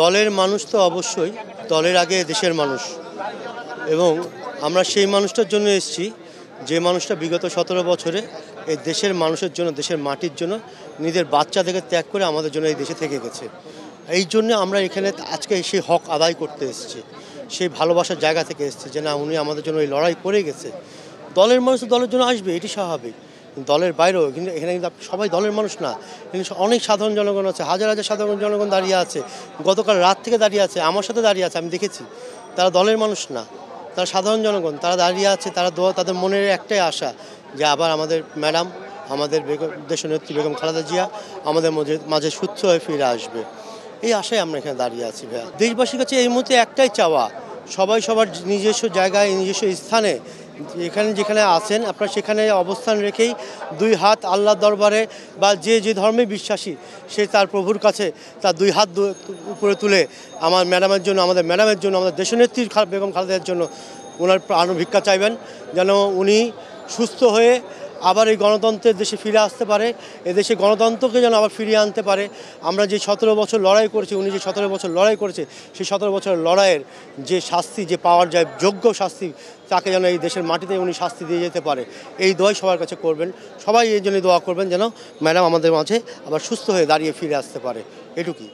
দলের মানুষ তো অবশ্যই, দলের আগে দেশের মানুষ। এবং আমরা সেই মানুষটার জন্য এসেছি যে মানুষটা বিগত 17 বছরে এই দেশের মানুষের জন্য, দেশের মাটির জন্য নিজের বাচ্চা থেকে ত্যাগ করে আমাদের জন্য এই দেশে থেকে গেছে। এই জন্য আমরা এখানে আজকে সেই হক আদায় করতে এসেছি, সেই ভালোবাসার জায়গা থেকে এসেছি যে না, উনি আমাদের জন্য এই লড়াই করে গেছে। দলের মানুষ তো দলের জন্য আসবে, এটি স্বাভাবিক। দলের বাইরেও কিন্তু এখানে কিন্তু সবাই দলের মানুষ না, কিন্তু অনেক সাধারণ জনগণ আছে, হাজার হাজার সাধারণ জনগণ দাঁড়িয়ে আছে, গতকাল রাত থেকে দাঁড়িয়ে আছে, আমার সাথে দাঁড়িয়ে আছে, আমি দেখেছি। তারা দলের মানুষ না, তারা সাধারণ জনগণ, তারা দাঁড়িয়ে আছে, তাদের মনের একটাই আশা যে আবার আমাদের ম্যাডাম, আমাদের দেশনেত্রী বেগম খালেদা জিয়া আমাদের মাঝে সুস্থ হয়ে ফিরে আসবে। এই আশায় আমরা এখানে দাঁড়িয়ে আছি ভাইয়া। দেশবাসীর কাছে এই মুহূর্তে একটাই চাওয়া, সবাই সবার নিজস্ব জায়গায়, নিজস্ব স্থানে যেখানে আছেন আপনারা সেখানে অবস্থান রেখেই দুই হাত আল্লাহর দরবারে বা যে ধর্মে বিশ্বাসী সে তার প্রভুর কাছে তার দুই হাত উপরে তুলে আমার ম্যাডামের জন্য, আমাদের ম্যাডামের জন্য, আমাদের দেশনেত্রী বেগম খালেদার জন্য ওনার প্রাণ ভিক্ষা চাইবেন, যেন উনি সুস্থ হয়ে আবার এই গণতন্ত্রের দেশে ফিরে আসতে পারে, এদেশে গণতন্ত্রকে যেন আবার ফিরিয়ে আনতে পারে। আমরা যে 17 বছর লড়াই করেছি, উনি যে 17 বছর লড়াই করেছে, সেই 17 বছরের লড়াইয়ের যে শাস্তি, যে পাওয়ার যায় যোগ্য শাস্তি, তাকে যেন এই দেশের মাটিতে উনি শাস্তি দিয়ে যেতে পারে, এই দোয়াই সবার কাছে করবেন। সবাই এই জন্যই দোয়া করবেন যেন ম্যাডাম আমাদের মাঝে আবার সুস্থ হয়ে দাঁড়িয়ে ফিরে আসতে পারে, এটুকুই।